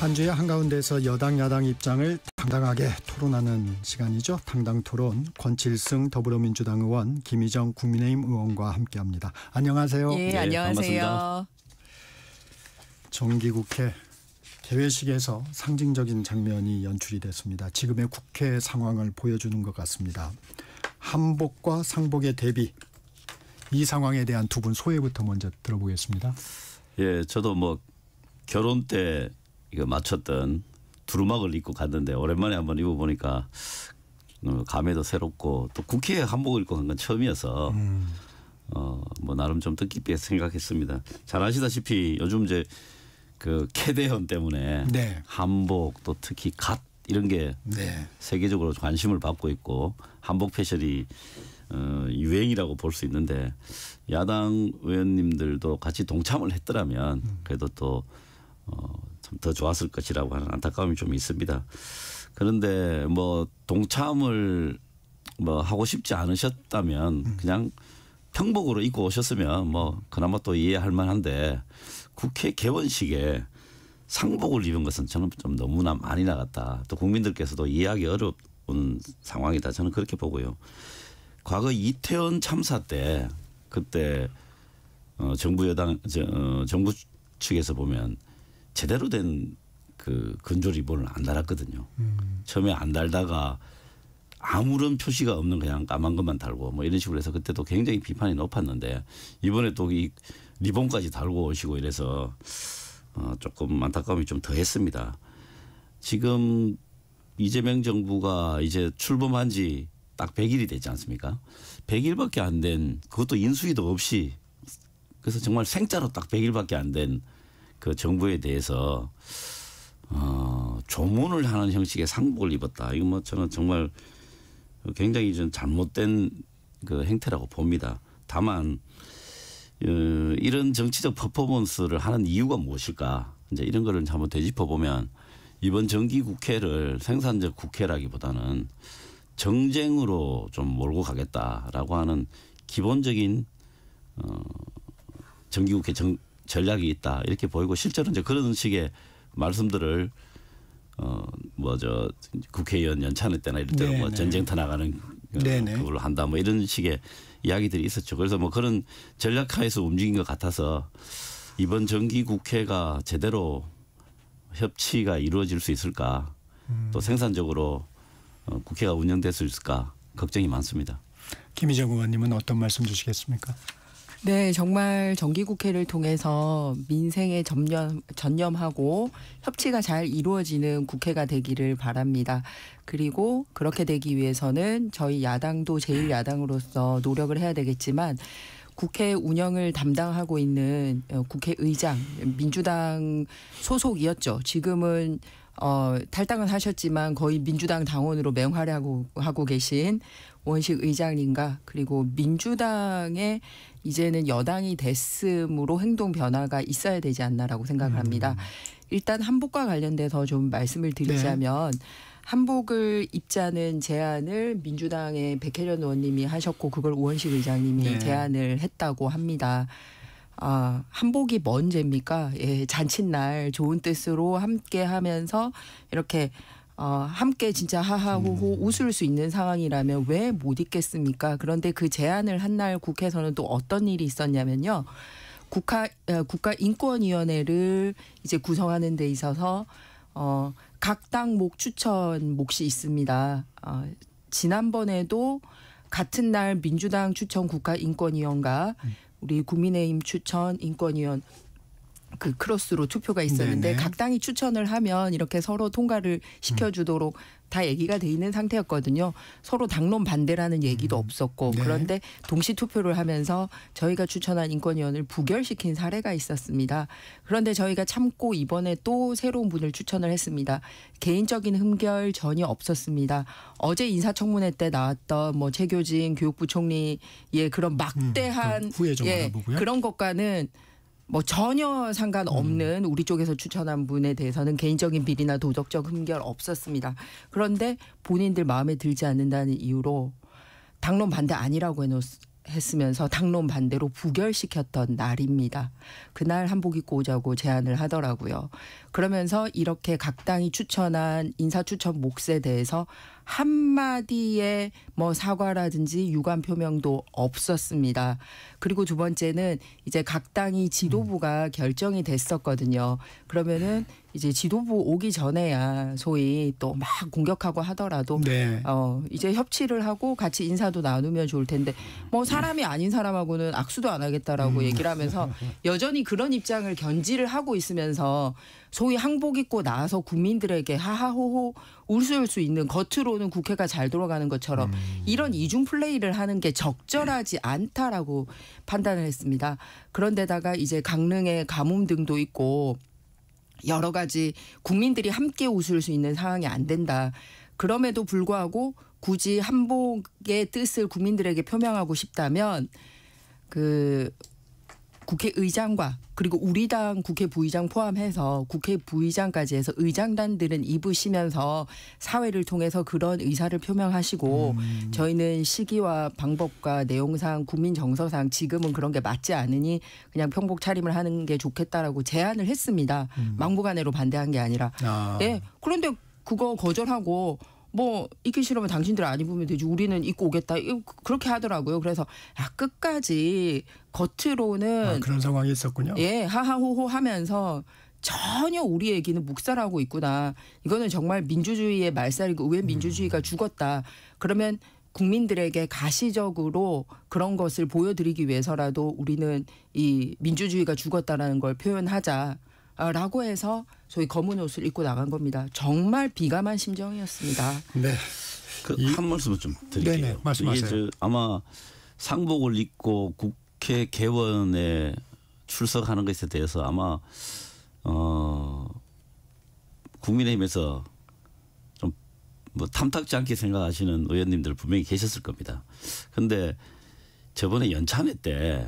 한 주의 한가운데서 여당 야당 입장을 당당하게 토론하는 시간이죠. 당당토론 권칠승 더불어민주당 의원, 김희정 국민의힘 의원과 함께합니다. 안녕하세요. 예, 네, 안녕하세요. 반갑습니다. 정기국회 개회식에서 상징적인 장면이 연출이 됐습니다. 지금의 국회 상황을 보여주는 것 같습니다. 한복과 상복의 대비, 이 상황에 대한 두 분 소회부터 먼저 들어보겠습니다. 예, 저도 뭐 결혼 때 이거 맞췄던 두루마기를 입고 갔는데 오랜만에 한번 입어보니까 감회도 새롭고 또 국회에 한복을 입고 간 건 처음이어서 뭐 나름 좀 뜻깊게 생각했습니다. 잘 아시다시피 요즘 이제 그 캐대헌 때문에 네. 한복 또 특히 갓 이런 게 네. 세계적으로 관심을 받고 있고 한복 패션이 유행이라고 볼 수 있는데 야당 의원님들도 같이 동참을 했더라면 그래도 또 참 더 좋았을 것이라고 하는 안타까움이 좀 있습니다. 그런데 뭐 동참을 뭐 하고 싶지 않으셨다면 그냥 평복으로 입고 오셨으면 뭐 그나마 또 이해할 만한데 국회 개원식에 상복을 입은 것은 저는 좀 너무나 많이 나갔다. 또 국민들께서도 이해하기 어려운 상황이다. 저는 그렇게 보고요. 과거 이태원 참사 때 그때 정부 여당 정부 측에서 보면 제대로 된 그 근조 리본을 안 달았거든요. 처음에 안 달다가 아무런 표시가 없는 그냥 까만 것만 달고 뭐 이런 식으로 해서 그때도 굉장히 비판이 높았는데 이번에 또 이 리본까지 달고 오시고 이래서 조금 안타까움이 좀 더했습니다. 지금 이재명 정부가 이제 출범한 지 딱 100일이 되지 않습니까? 100일밖에 안 된 그것도 인수위도 없이 그래서 정말 생짜로 딱 100일밖에 안 된 그 정부에 대해서 조문을 하는 형식의 상복을 입었다. 이거 뭐 저는 정말 굉장히 좀 잘못된 그 행태라고 봅니다. 다만 이런 정치적 퍼포먼스를 하는 이유가 무엇일까? 이제 이런 거를 한번 되짚어 보면 이번 정기 국회를 생산적 국회라기보다는 정쟁으로 좀 몰고 가겠다라고 하는 기본적인 정기국회 전략이 있다 이렇게 보이고 실제로 이제 그런 식의 말씀들을 뭐 저 국회의원 연찬회 때나 이럴 때 뭐 전쟁터 나가는 그걸로 한다 뭐 이런 식의 이야기들이 있었죠. 그래서 뭐 그런 전략하에서 움직인 것 같아서 이번 정기 국회가 제대로 협치가 이루어질 수 있을까 또 생산적으로 국회가 운영될 수 있을까 걱정이 많습니다. 김희정 의원님은 어떤 말씀 주시겠습니까? 네, 정말 정기국회를 통해서 민생에 전념하고 협치가 잘 이루어지는 국회가 되기를 바랍니다. 그리고 그렇게 되기 위해서는 저희 야당도 제1야당으로서 노력을 해야 되겠지만 국회 운영을 담당하고 있는 국회의장, 민주당 소속이었죠. 지금은 탈당은 하셨지만 거의 민주당 당원으로 맹활약하고 계신 원식 의장님과 그리고 민주당의 이제는 여당이 됐음으로 행동 변화가 있어야 되지 않나라고 생각을 합니다. 일단 한복과 관련돼서 좀 말씀을 드리자면 한복을 입자는 제안을 민주당의 백혜련 의원님이 하셨고 그걸 우원식 의장님이 제안을 했다고 합니다. 한복이 뭔 죄입니까? 예, 잔칫날 좋은 뜻으로 함께 하면서 이렇게 함께 진짜 하하호호 웃을 수 있는 상황이라면 왜 못 입겠습니까? 그런데 그 제안을 한 날 국회에서는 또 어떤 일이 있었냐면요. 국가인권위원회를 이제 구성하는 데 있어서 각 당 몫 추천 몫이 있습니다. 지난번에도 같은 날 민주당 추천 국가인권위원과 우리 국민의힘 추천 인권위원 그 크로스로 투표가 있었는데 각 당이 추천을 하면 이렇게 서로 통과를 시켜주도록 다 얘기가 돼 있는 상태였거든요. 서로 당론 반대라는 얘기도 없었고 그런데 동시 투표를 하면서 저희가 추천한 인권위원을 부결시킨 사례가 있었습니다. 그런데 저희가 참고 이번에 또 새로운 분을 추천을 했습니다. 개인적인 흠결 전혀 없었습니다. 어제 인사청문회 때 나왔던 뭐 최교진 교육부 총리의 그런 막대한 후회 좀 알아보고요. 그런 것과는 뭐 전혀 상관없는 우리 쪽에서 추천한 분에 대해서는 개인적인 비리나 도덕적 흠결 없었습니다. 그런데 본인들 마음에 들지 않는다는 이유로 당론 반대 아니라고 했으면서 당론 반대로 부결시켰던 날입니다. 그날 한복 입고 오자고 제안을 하더라고요. 그러면서 이렇게 각 당이 추천한 인사추천 몫에 대해서 한마디의 뭐 사과라든지 유감 표명도 없었습니다. 그리고 두 번째는 이제 각 당이 지도부가 결정이 됐었거든요. 그러면은 이제 지도부 오기 전에야 소위 또 막 공격하고 하더라도 네. 이제 협치를 하고 같이 인사도 나누면 좋을 텐데 뭐 사람이 아닌 사람하고는 악수도 안 하겠다라고 얘기를 하면서 여전히 그런 입장을 견지를 하고 있으면서 소위 한복 입고 나와서 국민들에게 하하호호 웃을 수 있는 겉으로는 국회가 잘 돌아가는 것처럼 이런 이중 플레이를 하는 게 적절하지 않다라고 판단을 했습니다. 그런데다가 이제 강릉에 가뭄 등도 있고 여러 가지 국민들이 함께 웃을 수 있는 상황이 안 된다. 그럼에도 불구하고 굳이 한복의 뜻을 국민들에게 표명하고 싶다면 그 국회의장과 그리고 우리 당 국회 부의장 포함해서 국회 부의장까지 해서 의장단들은 입으시면서 사회를 통해서 그런 의사를 표명하시고 저희는 시기와 방법과 내용상 국민 정서상 지금은 그런 게 맞지 않으니 그냥 평복 차림을 하는 게 좋겠다라고 제안을 했습니다. 막무가내로 반대한 게 아니라. 네. 그런데 그거 거절하고 뭐 입기 싫으면 당신들 안 입으면 되지 우리는 입고 오겠다 그렇게 하더라고요. 그래서 끝까지 겉으로는 그런 상황이 있었군요. 예, 하하호호 하면서 전혀 우리 얘기는 묵살하고 있구나. 이거는 정말 민주주의의 말살이고 왜 민주주의가 죽었다. 그러면 국민들에게 가시적으로 그런 것을 보여드리기 위해서라도 우리는 이 민주주의가 죽었다라는 걸 표현하자. 라고 해서 소위 검은 옷을 입고 나간 겁니다. 정말 비감한 심정이었습니다. 네. 한 말씀을 좀 드릴게요. 네네, 말씀하세요. 이게 아마 상복을 입고 국회 개원에 출석하는 것에 대해서 아마 국민의힘에서 좀 뭐 탐탁지 않게 생각하시는 의원님들 분명히 계셨을 겁니다. 그런데 저번에 연찬회 때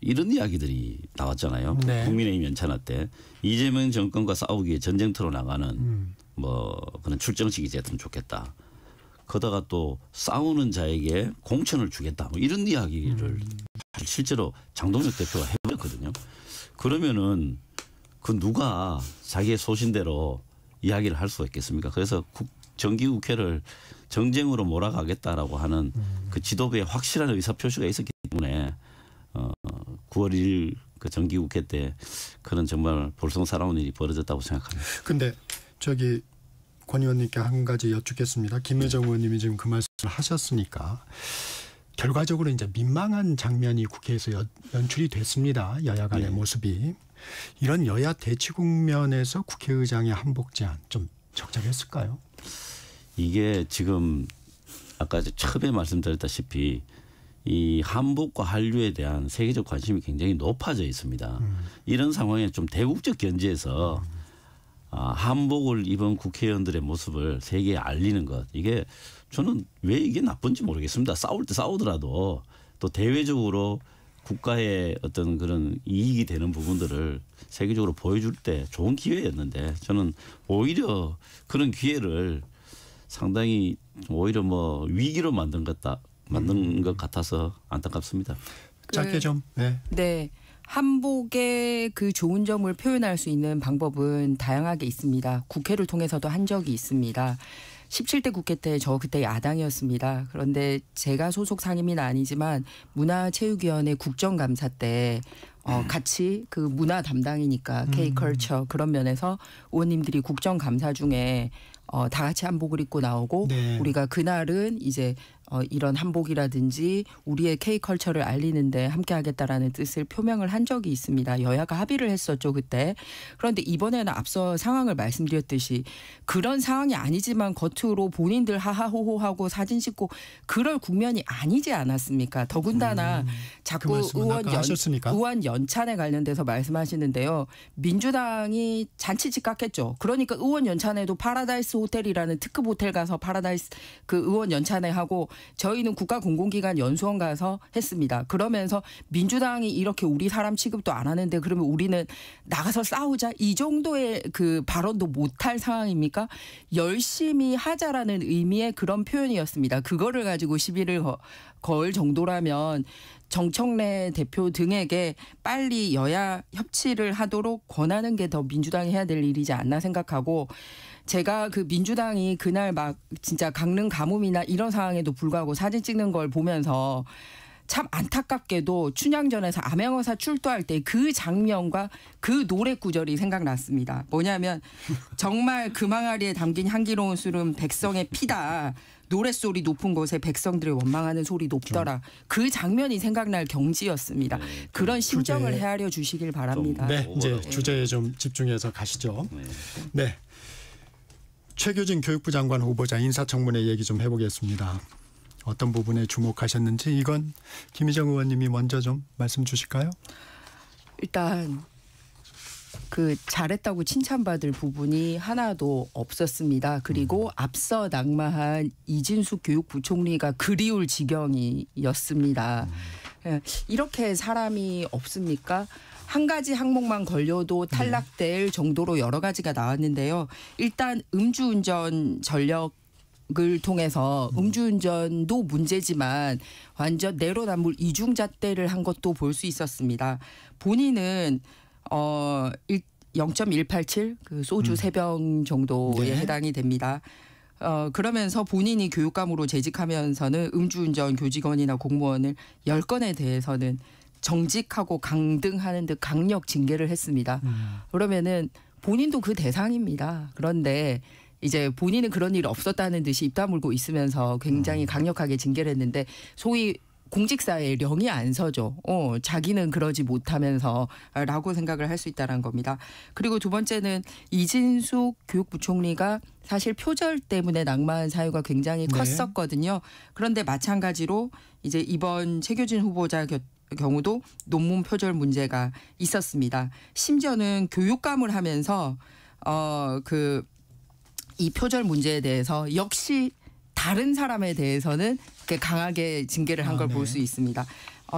이런 이야기들이 나왔잖아요. 네. 국민의힘 연찬회 때 이재명 정권과 싸우기 위해 전쟁터로 나가는 뭐 그런 출정식이 됐으면 좋겠다. 거다가 또 싸우는 자에게 공천을 주겠다. 뭐 이런 이야기를 실제로 장동혁 대표가 해버렸거든요. 그러면은 그 누가 자기의 소신대로 이야기를 할 수가 있겠습니까? 그래서 정기국회를 정쟁으로 몰아가겠다라고 하는 그 지도부의 확실한 의사표시가 있었기 때문에 9월 1일 그 정기국회 때 그런 정말 볼썽사나운 일이 벌어졌다고 생각합니다. 근데 저기 권 의원님께 한 가지 여쭙겠습니다. 김여정 의원님이 지금 그 말씀을 하셨으니까 결과적으로 이제 민망한 장면이 국회에서 연출이 됐습니다. 여야 간의 네. 모습이. 이런 여야 대치 국면에서 국회의장의 한복 제안 좀 적절했을까요? 이게 지금 아까 처음에 말씀드렸다시피 이 한복과 한류에 대한 세계적 관심이 굉장히 높아져 있습니다. 이런 상황에 좀 대국적 견지에서 한복을 입은 국회의원들의 모습을 세계에 알리는 것 이게 저는 왜 이게 나쁜지 모르겠습니다. 싸울 때 싸우더라도 또 대외적으로 국가의 어떤 그런 이익이 되는 부분들을 세계적으로 보여줄 때 좋은 기회였는데 저는 오히려 그런 기회를 상당히 오히려 뭐 위기로 만든 것 같아서 안타깝습니다. 짧게 좀. 네. 네. 한복의 그 좋은 점을 표현할 수 있는 방법은 다양하게 있습니다. 국회를 통해서도 한 적이 있습니다. 17대 국회 때 저 그때 야당이었습니다. 그런데 제가 소속 상임위는 아니지만 문화체육위원회 국정감사 때 같이 그 문화 담당이니까 K컬처 그런 면에서 의원님들이 국정감사 중에 다 같이 한복을 입고 나오고 네. 우리가 그날은 이제 이런 한복이라든지 우리의 K컬처를 알리는데 함께하겠다라는 뜻을 표명을 한 적이 있습니다. 여야가 합의를 했었죠 그때. 그런데 이번에는 앞서 상황을 말씀드렸듯이 그런 상황이 아니지만 겉으로 본인들 하하호호하고 사진 찍고 그럴 국면이 아니지 않았습니까? 더군다나 자꾸 의원 연찬에 관련돼서 말씀하시는데요. 민주당이 잔치집 깎겠죠. 그러니까 의원 연찬에도 파라다이스 호텔이라는 특급 호텔 가서 파라다이스 그 의원 연찬회 하고 저희는 국가공공기관 연수원 가서 했습니다. 그러면서 민주당이 이렇게 우리 사람 취급도 안 하는데 그러면 우리는 나가서 싸우자 이 정도의 그 발언도 못할 상황입니까? 열심히 하자라는 의미의 그런 표현이었습니다. 그거를 가지고 시비를 걸 정도라면 정청래 대표 등에게 빨리 여야 협치를 하도록 권하는 게 더 민주당이 해야 될 일이지 않나 생각하고 제가 그 민주당이 그날 막 진짜 강릉 가뭄이나 이런 상황에도 불구하고 사진 찍는 걸 보면서 참 안타깝게도 춘향전에서 암행어사 출두할 때 그 장면과 그 노래 구절이 생각났습니다. 뭐냐면 정말 그 망아리에 담긴 향기로운 술은 백성의 피다. 노랫소리 높은 곳에 백성들의 원망하는 소리 높더라. 그 장면이 생각날 경지였습니다. 그런 심정을 헤아려 주시길 바랍니다. 네, 이제 주제에 좀 집중해서 가시죠. 네, 최규진 교육부 장관 후보자 인사청문회 얘기 좀 해보겠습니다. 어떤 부분에 주목하셨는지 이건 김희정 의원님이 먼저 좀 말씀 주실까요? 일단 그 잘했다고 칭찬받을 부분이 하나도 없었습니다. 그리고 앞서 낙마한 이진숙 교육부총리가 그리울 지경이었습니다. 이렇게 사람이 없습니까? 한 가지 항목만 걸려도 탈락될 정도로 여러 가지가 나왔는데요. 일단 음주운전 전력 을 통해서 음주운전도 문제지만 완전 내로남불 이중잣대를 한 것도 볼 수 있었습니다. 본인은 0.187 그 소주 3병 정도에 해당이 됩니다. 그러면서 본인이 교육감으로 재직하면서는 음주운전 교직원이나 공무원을 10건에 대해서는 정직하고 강등하는 듯 강력 징계를 했습니다. 그러면은 본인도 그 대상입니다. 그런데 이제 본인은 그런 일이 없었다는 듯이 입 다물고 있으면서 굉장히 강력하게 징계를 했는데 소위 공직사회에 령이 안 서죠. 자기는 그러지 못하면서 라고 생각을 할 수 있다는 겁니다. 그리고 두 번째는 이진숙 교육부총리가 사실 표절 때문에 낙마한 사유가 굉장히 컸었거든요. 그런데 마찬가지로 이제 이번 최규진 후보자 경우도 논문 표절 문제가 있었습니다. 심지어는 교육감을 하면서 이 표절 문제에 대해서 역시 다른 사람에 대해서는 강하게 징계를 한 걸 볼 수 있습니다.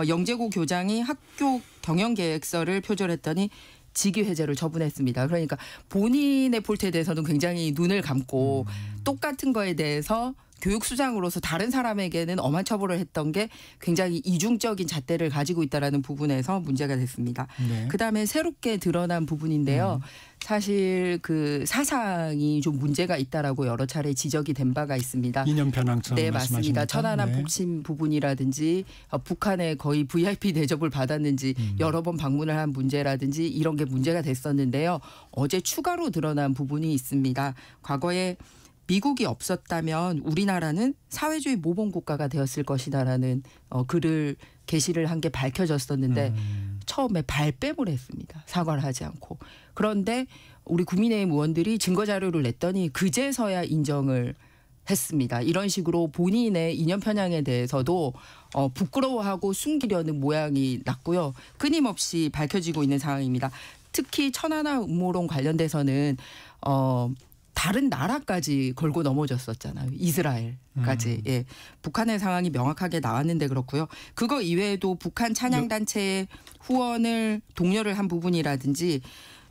영재고 교장이 학교 경영계획서를 표절했더니 직위해제를 처분했습니다. 그러니까 본인의 폴트에 대해서는 굉장히 눈을 감고 똑같은 거에 대해서 교육수장으로서 다른 사람에게는 엄한 처벌을 했던 게 굉장히 이중적인 잣대를 가지고 있다는 부분에서 문제가 됐습니다. 그다음에 새롭게 드러난 부분인데요. 사실 그 사상이 좀 문제가 있다라고 여러 차례 지적이 된 바가 있습니다. 이념 편향성 네, 맞습니다. 천안함 북침 부분이라든지 북한에 거의 VIP 대접을 받았는지 여러 번 방문을 한 문제라든지 이런 게 문제가 됐었는데요. 어제 추가로 드러난 부분이 있습니다. 과거에 미국이 없었다면 우리나라는 사회주의 모범국가가 되었을 것이다라는 글을 게시를 한 게 밝혀졌었는데 처음에 발뺌을 했습니다. 사과를 하지 않고. 그런데 우리 국민의힘 의원들이 증거자료를 냈더니 그제서야 인정을 했습니다. 이런 식으로 본인의 이념 편향에 대해서도 부끄러워하고 숨기려는 모양이 났고요. 끊임없이 밝혀지고 있는 상황입니다. 특히 천안함 음모론 관련돼서는 다른 나라까지 걸고 넘어졌었잖아요. 이스라엘까지. 예. 북한의 상황이 명확하게 나왔는데 그렇고요. 그거 이외에도 북한 찬양단체의 후원을 독려를 한 부분이라든지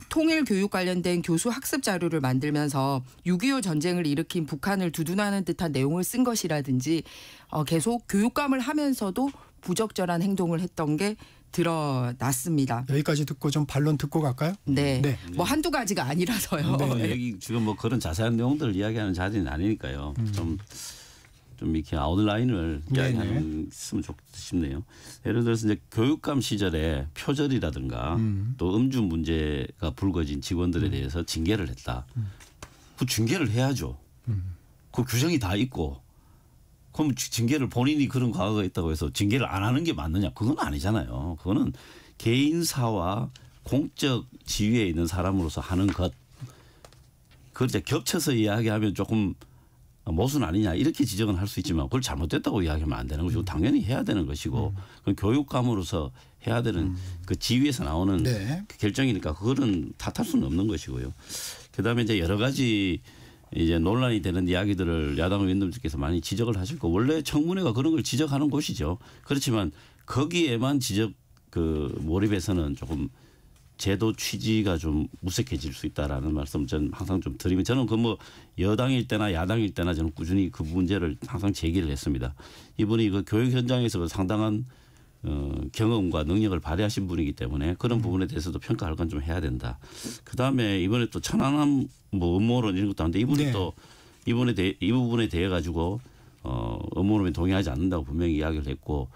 통일 교육 관련된 교수 학습 자료를 만들면서 6.25 전쟁을 일으킨 북한을 두둔하는 듯한 내용을 쓴 것이라든지 계속 교육감을 하면서도 부적절한 행동을 했던 게 드러났습니다. 여기까지 듣고 좀 반론 듣고 갈까요? 네. 뭐 한두 가지가 아니라서요. 여기 지금 뭐 그런 자세한 내용들을 이야기하는 자리는 아니니까요. 좀 이렇게 아웃라인을 이야기하는 있으면 싶네요. 예를 들어서 이제 교육감 시절에 표절이라든가 또 음주 문제가 불거진 직원들에 대해서 징계를 했다. 그 징계를 해야죠. 그 규정이 다 있고. 그럼 징계를 본인이 그런 과거가 있다고 해서 징계를 안 하는 게 맞느냐? 그건 아니잖아요. 그거는 개인사와 공적 지위에 있는 사람으로서 하는 것. 그걸 이제 겹쳐서 이야기하면 조금 모순 아니냐 이렇게 지적은 할 수 있지만 그걸 잘못됐다고 이야기하면 안 되는 것이고 당연히 해야 되는 것이고 그건 교육감으로서 해야 되는 그 지위에서 나오는 그 결정이니까 그거는 탓할 수는 없는 것이고요. 그다음에 이제 여러 가지 이제 논란이 되는 이야기들을 야당 의원님들께서 많이 지적을 하실 거 원래 청문회가 그런 걸 지적하는 곳이죠. 그렇지만 거기에만 몰입해서는 조금 제도 취지가 좀 무색해질 수 있다라는 말씀 저는 항상 좀 드리면 저는 여당일 때나 야당일 때나 저는 꾸준히 그 문제를 항상 제기를 했습니다. 이분이 그 교육 현장에서 상당한 경험과 능력을 발휘하신 분이기 때문에 그런 부분에 대해서도 평가할 건 좀 해야 된다. 그 다음에 이번에 또 천안함 음모론 이런 것도 하는데 이분이 네. 또 이 부분에 대해 가지고 음모론에 동의하지 않는다고 분명히 이야기를 했고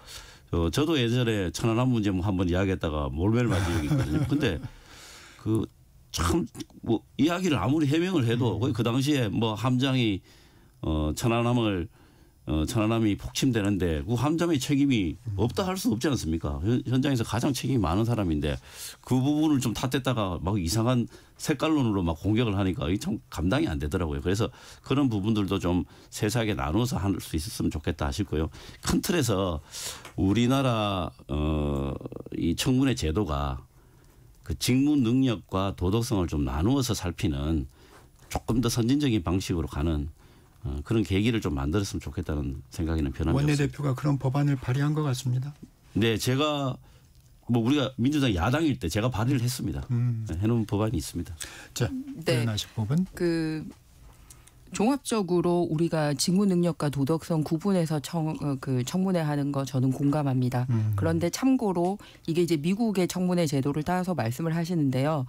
저도 예전에 천안함 문제 한번 이야기했다가 몰매를 맞은 적이 있거든요. 근데 참 이야기를 아무리 해명을 해도 그 당시에 함장이 천안함이 폭침되는데 그 함장의 책임이 없다 할 수 없지 않습니까? 현장에서 가장 책임이 많은 사람인데 그 부분을 좀 탓했다가 막 이상한 색깔론으로 막 공격을 하니까 이게 참 감당이 안 되더라고요. 그래서 그런 부분들도 좀 세세하게 나눠서 할 수 있었으면 좋겠다 싶고요. 큰 틀에서 우리나라 이 청문회 제도가 그 직무 능력과 도덕성을 좀 나누어서 살피는 조금 더 선진적인 방식으로 가는 그런 계기를 좀 만들었으면 좋겠다는 생각에는 변함이 없습니다. 원내대표가 그런 법안을 발의한 것 같습니다. 네, 제가 우리가 민주당 야당일 때 제가 발의를 했습니다. 해놓은 법안이 있습니다. 자, 네. 의원하실 법은 종합적으로 우리가 직무 능력과 도덕성 구분해서 청문회 하는 거 저는 공감합니다. 그런데 참고로 이게 이제 미국의 청문회 제도를 따라서 말씀을 하시는데요.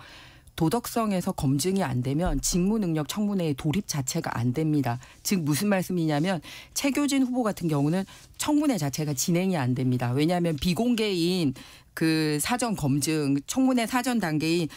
도덕성에서 검증이 안 되면 직무능력 청문회의 돌입 자체가 안 됩니다. 즉 무슨 말씀이냐면 최교진 후보 같은 경우는 청문회 자체가 진행이 안 됩니다. 왜냐하면 비공개인 그 사전 검증 청문회 사전 단계인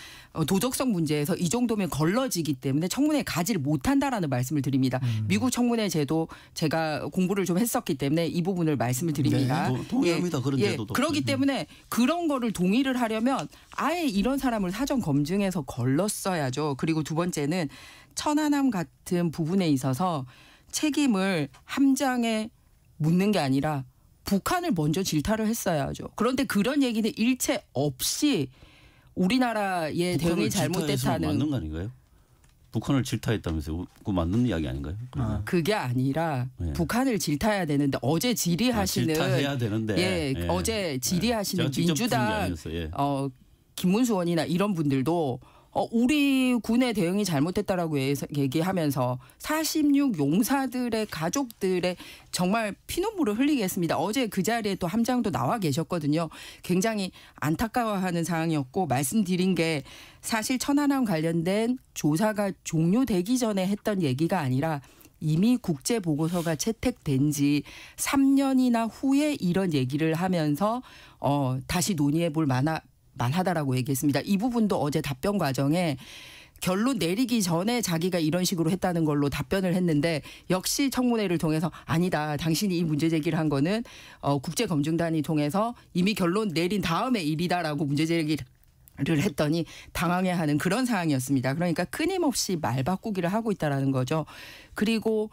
도덕성 문제에서 이 정도면 걸러지기 때문에 청문회에 가지를 못한다라는 말씀을 드립니다. 미국 청문회 제도 제가 공부를 좀 했었기 때문에 이 부분을 말씀을 드립니다. 네, 동의합니다. 그런 제도도. 그렇기 때문에 그런 거를 동의를 하려면 아예 이런 사람을 사전 검증해서 걸렀어야죠. 그리고 두 번째는 천안함 같은 부분에 있어서 책임을 함장에 묻는 게 아니라 북한을 먼저 질타를 했어야죠. 그런데 그런 얘기는 일체 없이 우리나라의 대응이 잘못됐다는. 맞는 거 아닌가요? 북한을 질타했다면서요? 그거 맞는 이야기 아닌가요? 그게 아니라 네. 북한을 질타해야 되는데 어제 질의하시는 질타해야 되는데 어제 질의하시는 제가 민주당 예. 김문수 의원이나 이런 분들도 우리 군의 대응이 잘못됐다라고 얘기하면서 46 용사들의 가족들의 정말 피눈물을 흘리게 했습니다. 어제 그 자리에 또 함장도 나와 계셨거든요. 굉장히 안타까워하는 상황이었고 말씀드린 게 사실 천안함 관련된 조사가 종료되기 전에 했던 얘기가 아니라 이미 국제보고서가 채택된 지 3년이나 후에 이런 얘기를 하면서 다시 논의해 볼 만하다라고 얘기했습니다. 이 부분도 어제 답변 과정에 결론 내리기 전에 자기가 이런 식으로 했다는 걸로 답변을 했는데 역시 청문회를 통해서 아니다. 당신이 이 문제 제기를 한 거는 국제검증단이 통해서 이미 결론 내린 다음의 일이다라고 문제 제기를 했더니 당황해하는 그런 상황이었습니다. 그러니까 끊임없이 말 바꾸기를 하고 있다라는 거죠. 그리고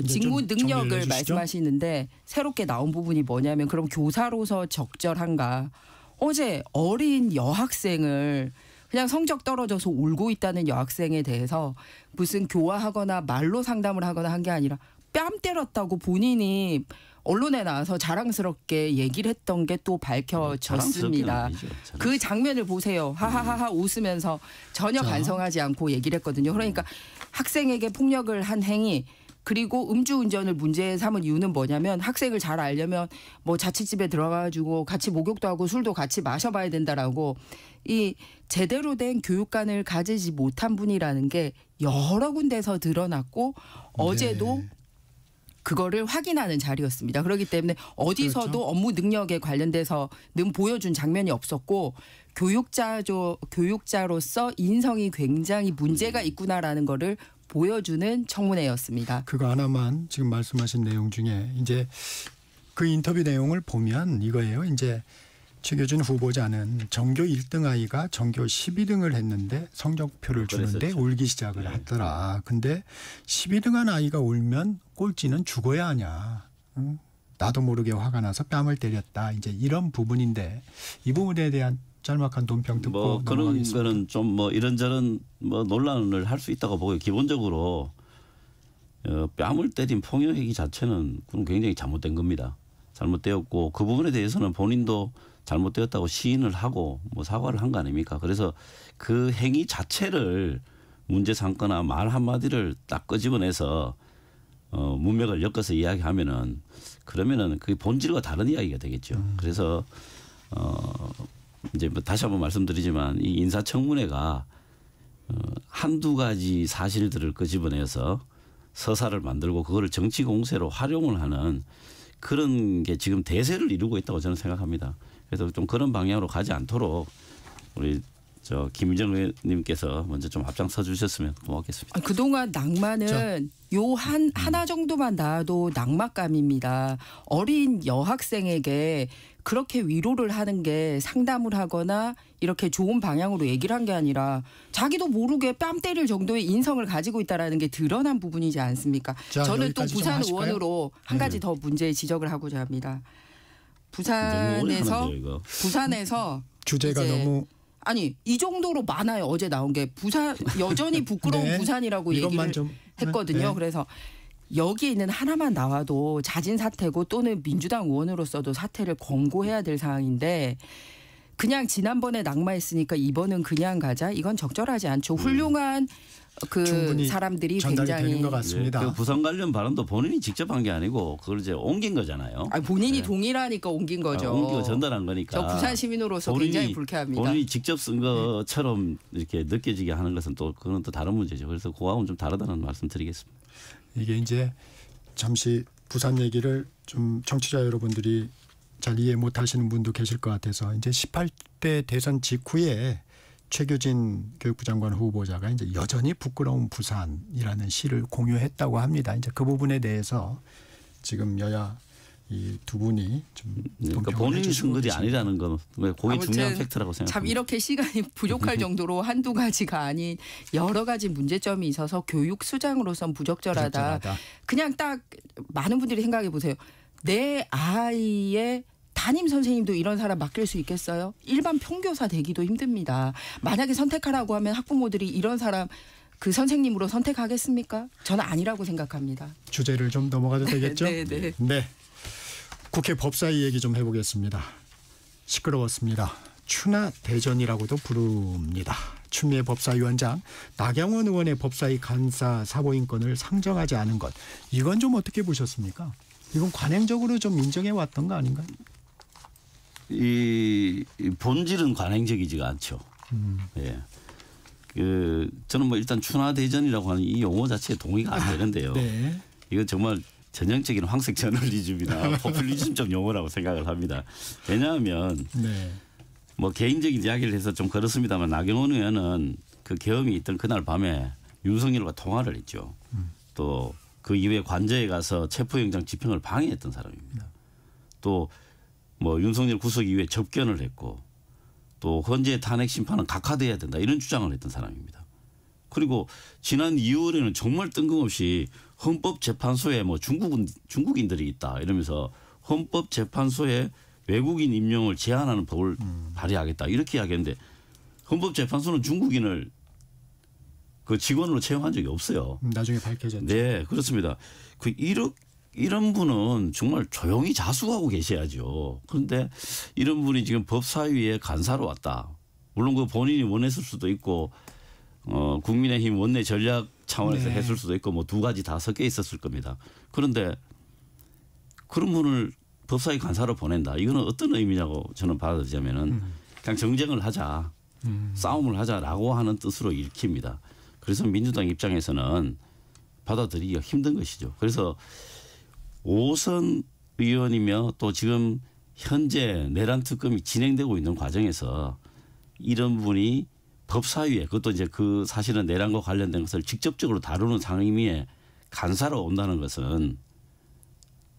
직무 능력을 말씀하시는데 새롭게 나온 부분이 뭐냐면 그럼 교사로서 적절한가. 어제 어린 여학생을 그냥 성적 떨어져서 울고 있다는 여학생에 대해서 무슨 교화하거나 말로 상담을 하거나 한 게 아니라 뺨 때렸다고 본인이 언론에 나와서 자랑스럽게 얘기를 했던 게 또 밝혀졌습니다. 그 장면을 보세요. 하하하하 웃으면서 전혀 반성하지 않고 얘기를 했거든요. 그러니까 학생에게 폭력을 한 행위 그리고 음주운전을 문제 삼은 이유는 뭐냐면 학생을 잘 알려면 뭐 자취집에 들어가가지고 같이 목욕도 하고 술도 같이 마셔봐야 된다라고 이 제대로 된 교육관을 가지지 못한 분이라는 게 여러 군데서 드러났고 어제도 그거를 확인하는 자리였습니다. 그렇기 때문에 어디서도 그렇죠. 업무 능력에 관련돼서는 보여준 장면이 없었고 교육자로서 인성이 굉장히 문제가 있구나라는 거를 보여주는 청문회였습니다. 그거 하나만 지금 말씀하신 내용 중에 이제 그 인터뷰 내용을 보면 이거예요. 이제 최교진 후보자는 전교 1등 아이가 전교 12등을 했는데 성적표를 주는데 울기 시작을 하더라. 근데 12등한 아이가 울면 꼴찌는 죽어야 하냐. 응? 나도 모르게 화가 나서 뺨을 때렸다. 이제 이런 부분인데 이 부분에 대한 짤막한 논평 듣고 그런 거는 좀 이런저런 논란을 할 수 있다고 보고요. 기본적으로 뺨을 때린 폭력 행위 자체는 그건 굉장히 잘못된 겁니다. 잘못되었고 그 부분에 대해서는 본인도 잘못되었다고 시인을 하고 뭐 사과를 한 거 아닙니까? 그래서 그 행위 자체를 문제 삼거나 말 한마디를 딱 끄집어내서 문맥을 엮어서 이야기하면은 그러면은 그게 본질과 다른 이야기가 되겠죠. 그래서 이제 뭐 다시 한번 말씀드리지만 이 인사청문회가 한두 가지 사실들을 끄집어내서 서사를 만들고 그거를 정치 공세로 활용을 하는 그런 게 지금 대세를 이루고 있다고 저는 생각합니다. 그래서 좀 그런 방향으로 가지 않도록 우리 김희정 의원님께서 먼저 좀 앞장서 주셨으면 고맙겠습니다. 그동안 낭만은 요 하나 정도만 나와도 낙막감입니다. 어린 여학생에게 그렇게 위로를 하는 게 상담을 하거나 이렇게 좋은 방향으로 얘기를 한 게 아니라 자기도 모르게 뺨 때릴 정도의 인성을 가지고 있다라는 게 드러난 부분이지 않습니까? 자, 저는 또 여기까지 좀 부산 하실까요? 의원으로 한 가지 더 문제 지적을 하고자 합니다. 부산에서 주제가 이제 너무 아니 이 정도로 많아요. 어제 나온 게 부산 여전히 부끄러운 네. 부산이라고 이것만 얘기를 좀 했거든요. 네. 그래서 여기에 있는 하나만 나와도 자진 사퇴고 또는 민주당 의원으로서도 사퇴를 권고해야 될 상황인데 그냥 지난번에 낙마했으니까 이번은 그냥 가자. 이건 적절하지 않죠. 훌륭한 그 충분히 사람들이 전달이 굉장히 되는 것 같습니다. 그 부산 관련 발언도 본인이 직접 한 게 아니고 그걸 이제 옮긴 거잖아요. 본인이 동의라니까 옮긴 거죠. 옮기고 전달한 거니까. 저 부산 시민으로서 굉장히 불쾌합니다. 본인이 직접 쓴 것처럼 이렇게 느껴지게 하는 것은 또 그건 또 다른 문제죠. 그래서 그거하고는 좀 다르다는 말씀 드리겠습니다. 이게 이제 잠시 부산 얘기를 좀 청취자 여러분들이 잘 이해 못하시는 분도 계실 것 같아서 이제 18대 대선 직후에 최규진 교육부 장관 후보자가 이제 여전히 부끄러운 부산이라는 시를 공유했다고 합니다. 이제 그 부분에 대해서 지금 여야 이 두 분이 좀 그러니까 본인이 쓴 글이 아니라는 건 그게 중요한 팩트라고 생각합니다. 참 이렇게 시간이 부족할 정도로 한두 가지가 아닌 여러 가지 문제점이 있어서 교육 수장으로선 부적절하다. 그냥 딱 많은 분들이 생각해 보세요. 내 아이의 담임 선생님도 이런 사람 맡길 수 있겠어요? 일반 평교사 되기도 힘듭니다. 만약에 선택하라고 하면 학부모들이 이런 사람 그 선생님으로 선택하겠습니까? 저는 아니라고 생각합니다. 주제를 좀 넘어가도 되겠죠? 네. 네. 국회 법사위 얘기 좀 해보겠습니다. 시끄러웠습니다. 추나 대전이라고도 부릅니다. 추미애 법사위원장 나경원 의원의 법사위 간사 사보인권을 상정하지 않은 것. 이건 좀 어떻게 보셨습니까? 이건 관행적으로 좀 인정해 왔던 거 아닌가요? 이 본질은 관행적이지가 않죠. 예. 저는 뭐 일단 추나 대전이라고 하는 이 용어 자체에 동의가 안 되는데요. 네. 이건 정말 전형적인 황색 저널리즘이나 포퓰리즘적 용어라고 생각을 합니다. 왜냐하면 뭐 개인적인 이야기를 해서 좀 그렇습니다만 나경원 의원은 그 계엄이 있던 그날 밤에 윤석열과 통화를 했죠. 또 그 이후에 관저에 가서 체포영장 집행을 방해했던 사람입니다. 또 뭐 윤석열 구속 이후에 접견을 했고 또 헌재 탄핵 심판은 각하돼야 된다 이런 주장을 했던 사람입니다. 그리고 지난 2월에는 정말 뜬금없이 헌법재판소에 뭐 중국인들이 있다 이러면서 헌법재판소에 외국인 임용을 제한하는 법을 발의하겠다 이렇게 이야기했는데 헌법재판소는 중국인을 그 직원으로 채용한 적이 없어요. 나중에 밝혀졌죠. 네, 그렇습니다. 이런 분은 정말 조용히 자수하고 계셔야죠. 그런데 이런 분이 지금 법사위에 간사로 왔다. 물론 그 본인이 원했을 수도 있고 국민의힘 원내 전략 차원에서 했을 수도 있고 뭐 두 가지 다 섞여 있었을 겁니다. 그런데 그런 분을 법사위 간사로 보낸다. 이거는 어떤 의미냐고 저는 받아들이자면은 그냥 정쟁을 하자, 싸움을 하자라고 하는 뜻으로 읽힙니다. 그래서 민주당 입장에서는 받아들이기가 힘든 것이죠. 그래서 5선 의원이며 또 지금 현재 내란 특검이 진행되고 있는 과정에서 이런 분이 법사위에 그것도 이제 그 사실은 내란과 관련된 것을 직접적으로 다루는 상임위에 간사로 온다는 것은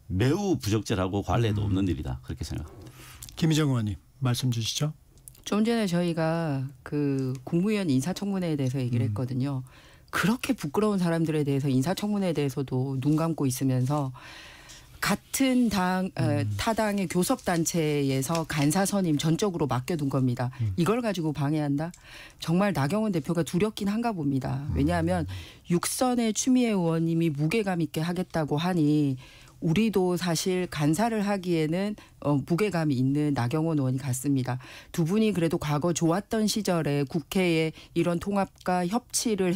매우 부적절하고 관례도 없는 일이다. 그렇게 생각합니다. 김희정 의원님 말씀 주시죠. 좀 전에 저희가 그 국무위원 인사청문회에 대해서 얘기를 했거든요. 그렇게 부끄러운 사람들에 대해서 인사청문회에 대해서도 눈 감고 있으면서 같은 당 타당의 교섭단체에서 간사 선임 전적으로 맡겨둔 겁니다. 이걸 가지고 방해한다? 정말 나경원 대표가 두렵긴 한가 봅니다. 왜냐하면 6선의 추미애 의원님이 무게감 있게 하겠다고 하니 우리도 사실 간사를 하기에는 무게감이 있는 나경원 의원이 같습니다. 두 분이 그래도 과거 좋았던 시절에 국회에 이런 통합과 협치를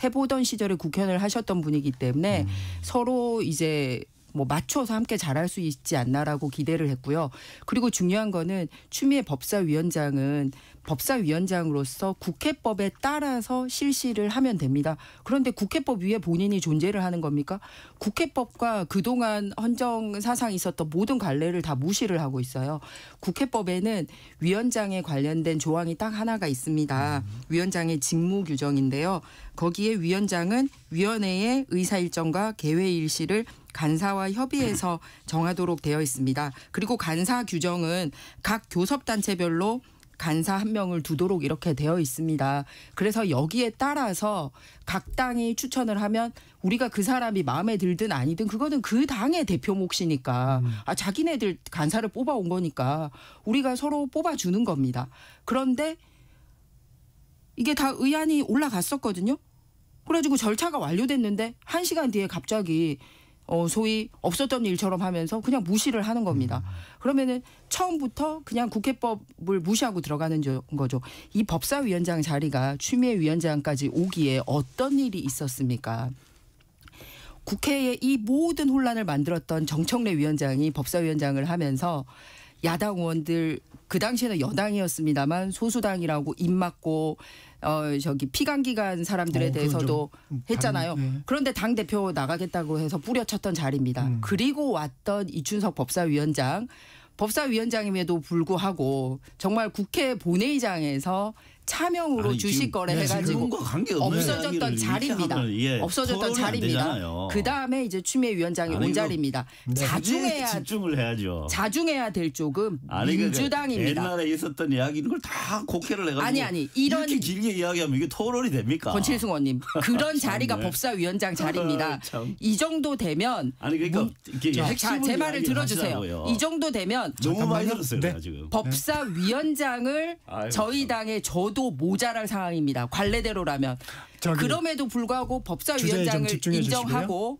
해보던 시절에 국회의원을 하셨던 분이기 때문에 서로 이제 뭐 맞춰서 함께 잘할 수 있지 않나라고 기대를 했고요. 그리고 중요한 거는 추미애 법사위원장은 법사위원장으로서 국회법에 따라서 실시를 하면 됩니다. 그런데 국회법 위에 본인이 존재를 하는 겁니까? 국회법과 그동안 헌정 사상이 있었던 모든 관례를 다 무시를 하고 있어요. 국회법에는 위원장에 관련된 조항이 딱 하나가 있습니다. 위원장의 직무 규정인데요. 거기에 위원장은 위원회의 의사일정과 개회 일시를 간사와 협의해서 정하도록 되어 있습니다. 그리고 간사 규정은 각 교섭단체별로 간사 한 명을 두도록 이렇게 되어 있습니다. 그래서 여기에 따라서 각 당이 추천을 하면 우리가 그 사람이 마음에 들든 아니든 그거는 그 당의 대표 몫이니까 자기네들 간사를 뽑아온 거니까 우리가 서로 뽑아주는 겁니다. 그런데 이게 다 의안이 올라갔었거든요. 그래가지고 절차가 완료됐는데 1시간 뒤에 갑자기 소위 없었던 일처럼 하면서 그냥 무시를 하는 겁니다. 그러면은 처음부터 그냥 국회법을 무시하고 들어가는 거죠. 이 법사위원장 자리가 추미애 위원장까지 오기에 어떤 일이 있었습니까? 국회에 이 모든 혼란을 만들었던 정청래 위원장이 법사위원장을 하면서 야당 의원들 그 당시에는 여당이었습니다만 소수당이라고 입 막고 피감기관 사람들에 대해서도 했잖아요. 그런데 당대표 나가겠다고 해서 뿌려쳤던 자리입니다. 그리고 왔던 이춘석 법사위원장임에도 불구하고 정말 국회 본회의장에서 차명으로 주식 거래해가지고 없어졌던 자리입니다. 없어졌던 자리입니다. 그 다음에 이제 추미애 위원장이 온 자리입니다. 집중을 해야죠. 자중해야 될 쪽은 민주당입니다. 옛날에 있었던 이야기는 걸 다 국회를 해가지고 이렇게 길게 이야기하면 이게 토론이 됩니까? 권칠승 의원님 그런 자리가 법사위원장 자리입니다. 이 정도 되면 제 말을 들어주세요. 이 정도 되면 너무 많이 들었어요. 지금 법사위원장을 저희 당에 저도 모자랄 상황입니다. 관례대로라면. 그럼에도 불구하고 법사위원장을 인정하고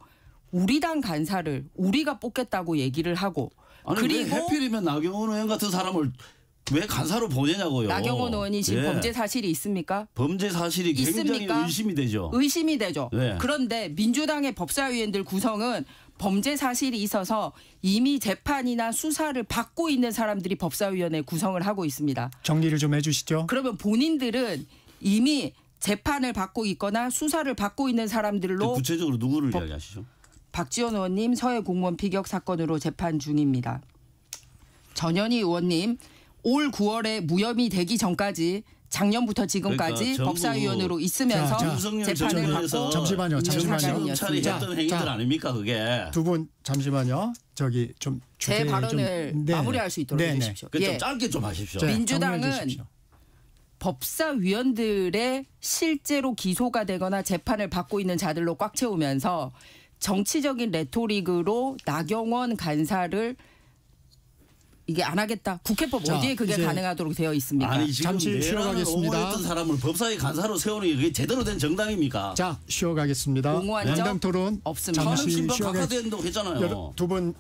우리 당 간사를 우리가 뽑겠다고 얘기를 하고 그리고 왜 하필이면 나경원 의원 같은 사람을 왜 간사로 보내냐고요. 나경원 의원이 지금 범죄 사실이 있습니까? 범죄 사실이 굉장히 의심이 되죠. 의심이 되죠. 네. 그런데 민주당의 법사위원들 구성은 범죄 사실이 있어서 이미 재판이나 수사를 받고 있는 사람들이 법사위원회 구성을 하고 있습니다. 정리를 좀 해주시죠. 그러면 본인들은 이미 재판을 받고 있거나 수사를 받고 있는 사람들로 구체적으로 누구를 이야기하시죠? 박지원 의원님 서해 공무원 피격 사건으로 재판 중입니다. 전현희 의원님 올 9월에 무혐의 되기 전까지 작년부터 지금까지 법사위원으로 있으면서 재판을 받고 잠시만요. 검찰이 했던 행위들 아닙니까 그게? 두 분 잠시만요. 좀 제 발언을 마무리할 수 있도록 해주십시오. 좀 짧게 좀 하십시오. 민주당은 법사위원들의 실제로 기소가 되거나 재판을 받고 있는 자들로 꽉 채우면서 정치적인 레토릭으로 나경원 간사를 이게 안 하겠다. 국회법 어디에 그게 가능하도록 되어 있습니까? 아니 지금 잠시 쉬어가겠습니다. 옹호했던 사람을 법사위 간사로 세우는 게 그게 제대로 된 정당입니까? 자 쉬어가겠습니다. 양당 토론 없습니다. 저는 신방 각하된다고 했잖아요. 두 분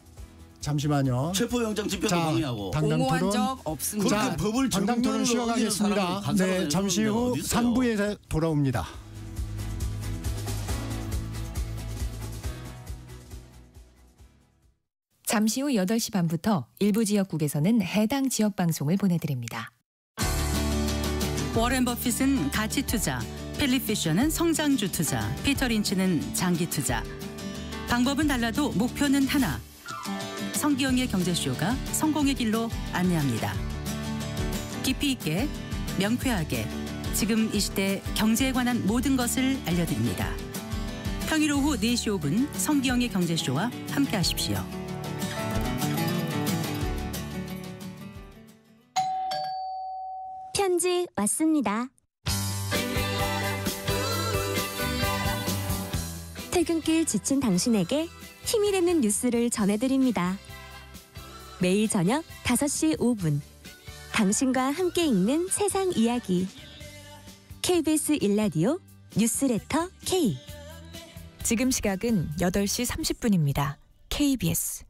잠시만요. 체포영장 집행을 방해하고. 공모한 적 없습니다. 그렇게 법을 당당 토론 쉬어가겠습니다. 네, 잠시 후 3부에서 돌아옵니다. 잠시 후 8시 반부터 일부 지역국에서는 해당 지역 방송을 보내드립니다. 워렌 버핏은 가치 투자, 필립 피셔는 성장주 투자, 피터 린치는 장기 투자. 방법은 달라도 목표는 하나. 성기영의 경제쇼가 성공의 길로 안내합니다. 깊이 있게, 명쾌하게, 지금 이 시대 경제에 관한 모든 것을 알려드립니다. 평일 오후 4시 5분 성기영의 경제쇼와 함께하십시오. 편지 왔습니다. 퇴근길 지친 당신에게 힘이 되는 뉴스를 전해드립니다. 매일 저녁 5시 5분 당신과 함께 읽는 세상 이야기 KBS 1라디오 뉴스레터 K. 지금 시각은 8시 30분입니다. KBS.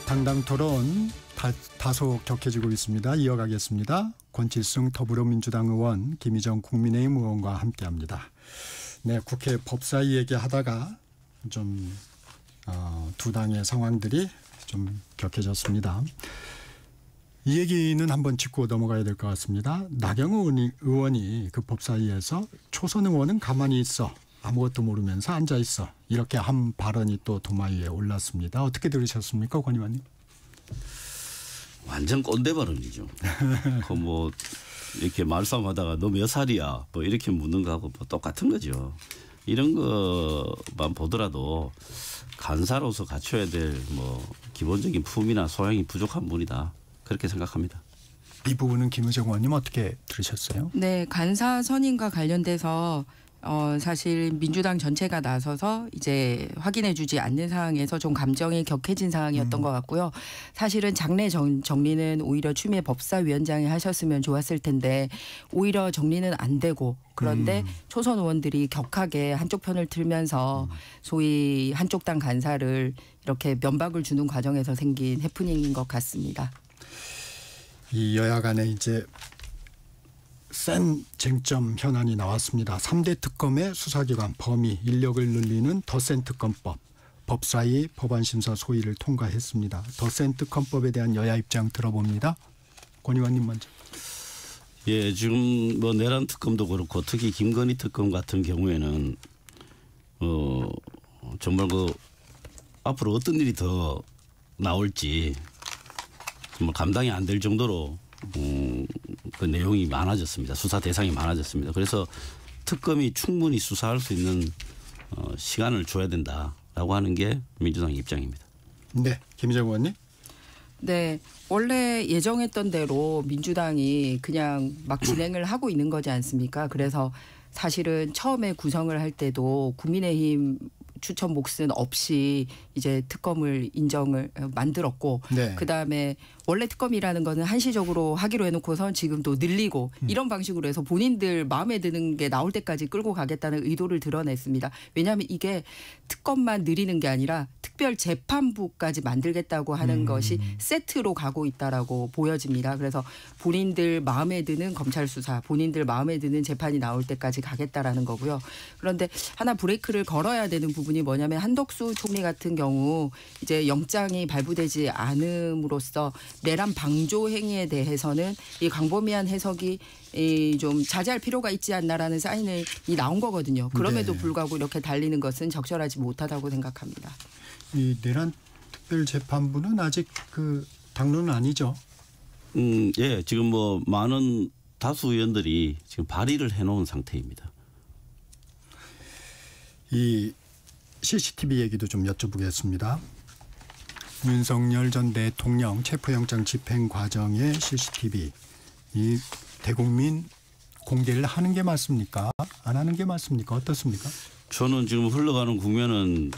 당당 토론 다소 격해지고 있습니다. 이어가겠습니다. 권칠승 더불어민주당 의원, 김희정 국민의힘 의원과 함께합니다. 네, 국회 법사위 얘기하다가 좀 두 당의 상황들이 좀 격해졌습니다. 이 얘기는 한번 짚고 넘어가야 될 것 같습니다. 나경원 의원이 그 법사위에서 초선 의원은 가만히 있어. 아무것도 모르면서 앉아 있어. 이렇게 한 발언이 또 도마 위에 올랐습니다. 어떻게 들으셨습니까, 권 의원님? 완전 꼰대 발언이죠. 그 뭐 이렇게 말싸움하다가 너 몇 살이야? 뭐 이렇게 묻는 거하고 뭐 똑같은 거죠. 이런 것만 보더라도 간사로서 갖춰야 될 뭐 기본적인 품이나 소양이 부족한 분이다. 그렇게 생각합니다. 이 부분은 김의정 의원님 어떻게 들으셨어요? 네, 간사 선임과 관련돼서 사실 민주당 전체가 나서서 이제 확인해주지 않는 상황에서 좀 감정이 격해진 상황이었던 것 같고요. 사실은 장례 정리는 오히려 추미애 법사위원장이 하셨으면 좋았을 텐데 오히려 정리는 안 되고 그런데 초선 의원들이 격하게 한쪽 편을 틀면서 소위 한쪽 당 간사를 이렇게 면박을 주는 과정에서 생긴 해프닝인 것 같습니다. 이 여야 간에 이제 센 쟁점 현안이 나왔습니다. 3대 특검의 수사기관 범위 인력을 늘리는 더 센 특검법. 법사위 법안심사 소위를 통과했습니다. 더 센 특검법에 대한 여야 입장 들어봅니다. 권 의원님 먼저. 예, 지금 뭐 내란 특검도 그렇고 특히 김건희 특검 같은 경우에는 정말 그 앞으로 어떤 일이 더 나올지 정말 감당이 안 될 정도로 그 내용이 많아졌습니다. 수사 대상이 많아졌습니다. 그래서 특검이 충분히 수사할 수 있는 시간을 줘야 된다라고 하는 게 민주당 입장입니다. 네, 김희정 의원님. 네, 원래 예정했던 대로 민주당이 그냥 막 진행을 하고 있는 거지 않습니까? 그래서 사실은 처음에 구성을 할 때도 국민의힘 추천 몫은 없이 이제 특검을 만들었고 네. 그다음에 원래 특검이라는 거는 한시적으로 하기로 해놓고선 지금 또 늘리고 이런 방식으로 해서 본인들 마음에 드는 게 나올 때까지 끌고 가겠다는 의도를 드러냈습니다. 왜냐하면 이게 특검만 늘리는 게 아니라 특별 재판부까지 만들겠다고 하는 것이 세트로 가고 있다라고 보여집니다. 그래서 본인들 마음에 드는 검찰 수사, 본인들 마음에 드는 재판이 나올 때까지 가겠다라는 거고요. 그런데 하나 브레이크를 걸어야 되는 부분이 뭐냐면 한덕수 총리 같은 경우 이제 영장이 발부되지 않음으로써 내란 방조 행위에 대해서는 이 광범위한 해석이 좀 자제할 필요가 있지 않나라는 사인이 나온 거거든요. 그럼에도 네. 불구하고 이렇게 달리는 것은 적절하지 못하다고 생각합니다. 이 내란 특별재판부는 아직 그 당론은 아니죠. 예, 지금 뭐 많은 다수 의원들이 지금 발의를 해놓은 상태입니다. 이 CCTV 얘기도 좀 여쭤보겠습니다. 윤석열 전 대통령 체포영장 집행 과정의 CCTV 이 대국민 공개를 하는 게 맞습니까? 안 하는 게 맞습니까? 어떻습니까? 저는 지금 흘러가는 국면은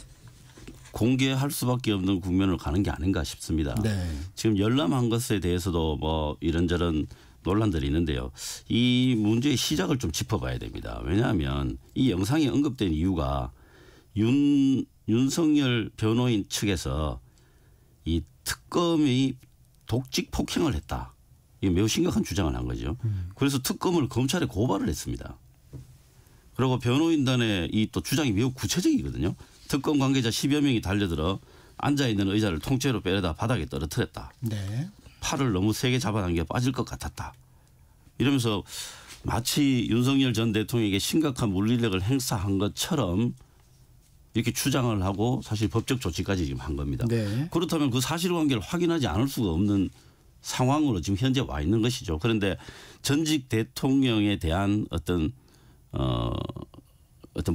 공개할 수밖에 없는 국면을 가는 게 아닌가 싶습니다. 네. 지금 열람한 것에 대해서도 뭐 이런저런 논란들이 있는데요. 이 문제의 시작을 좀 짚어봐야 됩니다. 왜냐하면 이 영상이 언급된 이유가 윤석열 변호인 측에서 이 특검이 독직 폭행을 했다. 이게 매우 심각한 주장을 한 거죠. 그래서 특검을 검찰에 고발을 했습니다. 그리고 변호인단의 이 또 주장이 매우 구체적이거든요. 특검 관계자 10여 명이 달려들어 앉아있는 의자를 통째로 빼려다 바닥에 떨어뜨렸다. 네. 팔을 너무 세게 잡아당겨 빠질 것 같았다. 이러면서 마치 윤석열 전 대통령에게 심각한 물리력을 행사한 것처럼 이렇게 주장을 하고 사실 법적 조치까지 지금 한 겁니다. 네. 그렇다면 그 사실관계를 확인하지 않을 수가 없는 상황으로 지금 현재 와 있는 것이죠. 그런데 전직 대통령에 대한 어떤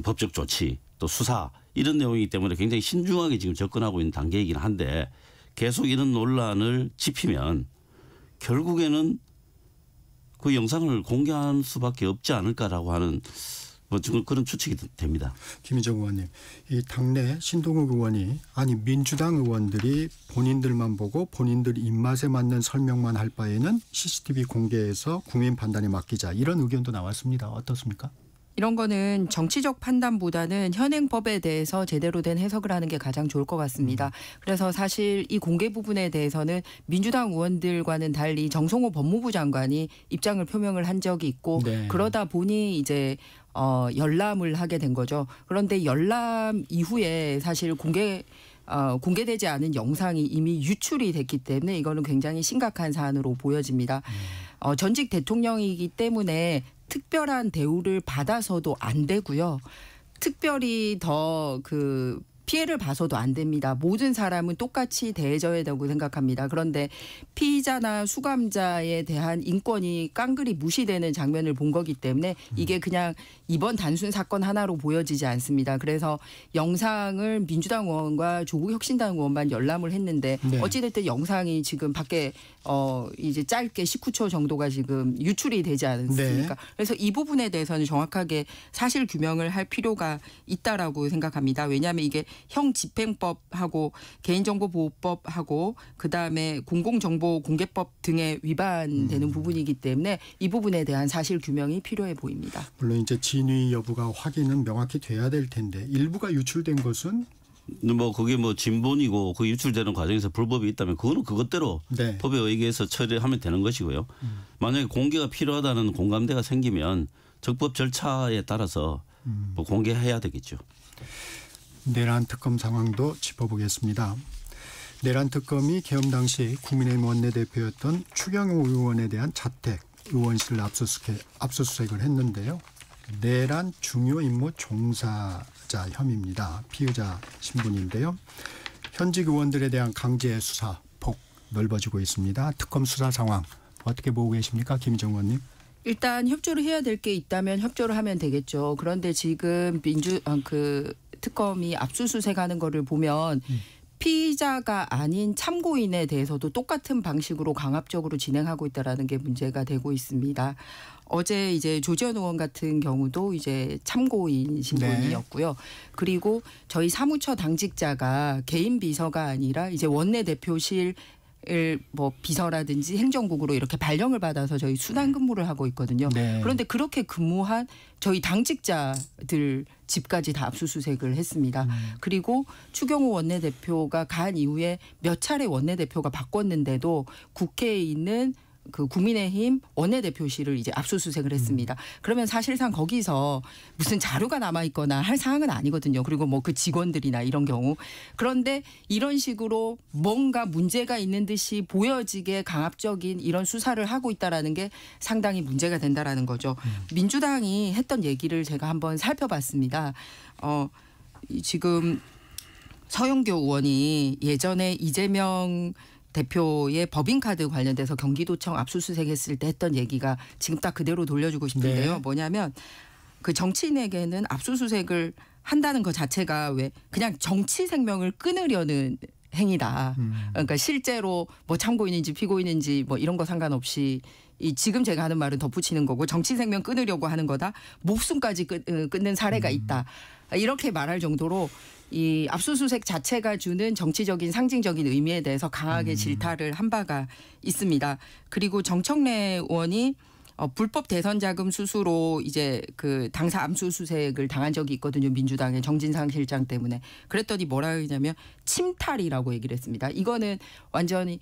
법적 조치 또 수사 이런 내용이기 때문에 굉장히 신중하게 지금 접근하고 있는 단계이긴 한데 계속 이런 논란을 짚으면 결국에는 그 영상을 공개할 수밖에 없지 않을까라고 하는 뭐 지금 그런 추측이 됩니다. 김희정 의원님, 이 당내 신동욱 의원이 아니 민주당 의원들이 본인들만 보고 본인들 입맛에 맞는 설명만 할 바에는 CCTV 공개해서 국민 판단에 맡기자 이런 의견도 나왔습니다. 어떻습니까? 이런 거는 정치적 판단보다는 현행법에 대해서 제대로 된 해석을 하는 게 가장 좋을 것 같습니다. 그래서 사실 이 공개 부분에 대해서는 민주당 의원들과는 달리 정성호 법무부 장관이 입장을 표명을 한 적이 있고 네. 그러다 보니 이제 열람을 하게 된 거죠. 그런데 열람 이후에 사실 공개되지 않은 영상이 이미 유출이 됐기 때문에 이거는 굉장히 심각한 사안으로 보여집니다. 전직 대통령이기 때문에 특별한 대우를 받아서도 안 되고요. 특별히 더 피해를 봐서도 안 됩니다. 모든 사람은 똑같이 대해져야 되고 생각합니다. 그런데 피의자나 수감자에 대한 인권이 깡그리 무시되는 장면을 본 거기 때문에 이게 그냥 이번 단순 사건 하나로 보여지지 않습니다. 그래서 영상을 민주당 의원과 조국혁신당 의원만 열람을 했는데 네. 어찌됐든 영상이 지금 밖에 이제 짧게 19초 정도가 지금 유출이 되지 않습니까? 네. 그래서 이 부분에 대해서는 정확하게 사실 규명을 할 필요가 있다라고 생각합니다. 왜냐하면 이게 형집행법하고 개인정보보호법하고 그다음에 공공정보공개법 등에 위반되는 부분이기 때문에 이 부분에 대한 사실 규명이 필요해 보입니다. 물론 이제 진위 여부가 확인은 명확히 돼야 될 텐데 일부가 유출된 것은 뭐 그게 뭐 진본이고 그 유출되는 과정에서 불법이 있다면 그거는 그것대로 네. 법에 의해서 처리하면 되는 것이고요. 만약에 공개가 필요하다는 공감대가 생기면 적법 절차에 따라서 뭐 공개해야 되겠죠. 내란 특검 상황도 짚어보겠습니다. 내란 특검이 계엄 당시 국민의힘 원내대표였던 추경호 의원에 대한 자택, 의원실을 압수수색을 했는데요. 내란 중요 임무 종사자 혐의입니다. 피의자 신분인데요. 현직 의원들에 대한 강제 수사 폭 넓어지고 있습니다. 특검 수사 상황 어떻게 보고 계십니까, 김희정 의원님? 일단 협조를 해야 될 게 있다면 협조를 하면 되겠죠. 그런데 지금 특검이 압수수색하는 거를 보면 피의자가 아닌 참고인에 대해서도 똑같은 방식으로 강압적으로 진행하고 있다라는 게 문제가 되고 있습니다. 어제 이제 조지현 의원 같은 경우도 이제 참고인 신분이었고요. 그리고 저희 사무처 당직자가 개인 비서가 아니라 이제 원내대표실 뭐 비서라든지 행정국으로 이렇게 발령을 받아서 저희 순환 근무를 하고 있거든요. 네. 그런데 그렇게 근무한 저희 당직자들 집까지 다 압수수색을 했습니다. 그리고 추경호 원내대표가 간 이후에 몇 차례 원내대표가 바꿨는데도 국회에 있는 국민의힘 원내대표실을 이제 압수수색을 했습니다. 그러면 사실상 거기서 무슨 자료가 남아있거나 할 사항은 아니거든요. 그리고 뭐 그 직원들이나 이런 경우. 그런데 이런 식으로 뭔가 문제가 있는 듯이 보여지게 강압적인 이런 수사를 하고 있다라는 게 상당히 문제가 된다라는 거죠. 민주당이 했던 얘기를 제가 한번 살펴봤습니다. 지금 서영교 의원이 예전에 이재명 대표의 법인카드 관련돼서 경기도청 압수수색했을 때 했던 얘기가 지금 딱 그대로 돌려주고 싶은데요. 네. 뭐냐면 그 정치인에게는 압수수색을 한다는 것 자체가 왜 그냥 정치 생명을 끊으려는 행위다. 그러니까 실제로 뭐 참고인인지 피고인인지 뭐 이런 거 상관없이 지금 제가 하는 말은 덧붙이는 거고 정치 생명 끊으려고 하는 거다. 목숨까지 끊는 사례가 있다. 이렇게 말할 정도로 이 압수수색 자체가 주는 정치적인 상징적인 의미에 대해서 강하게 질타를 한 바가 있습니다. 그리고 정청래 의원이 불법 대선 자금 수수로 이제 당사 압수수색을 당한 적이 있거든요. 민주당의 정진상 실장 때문에. 그랬더니 뭐라 그러냐면 침탈이라고 얘기를 했습니다. 이거는 완전히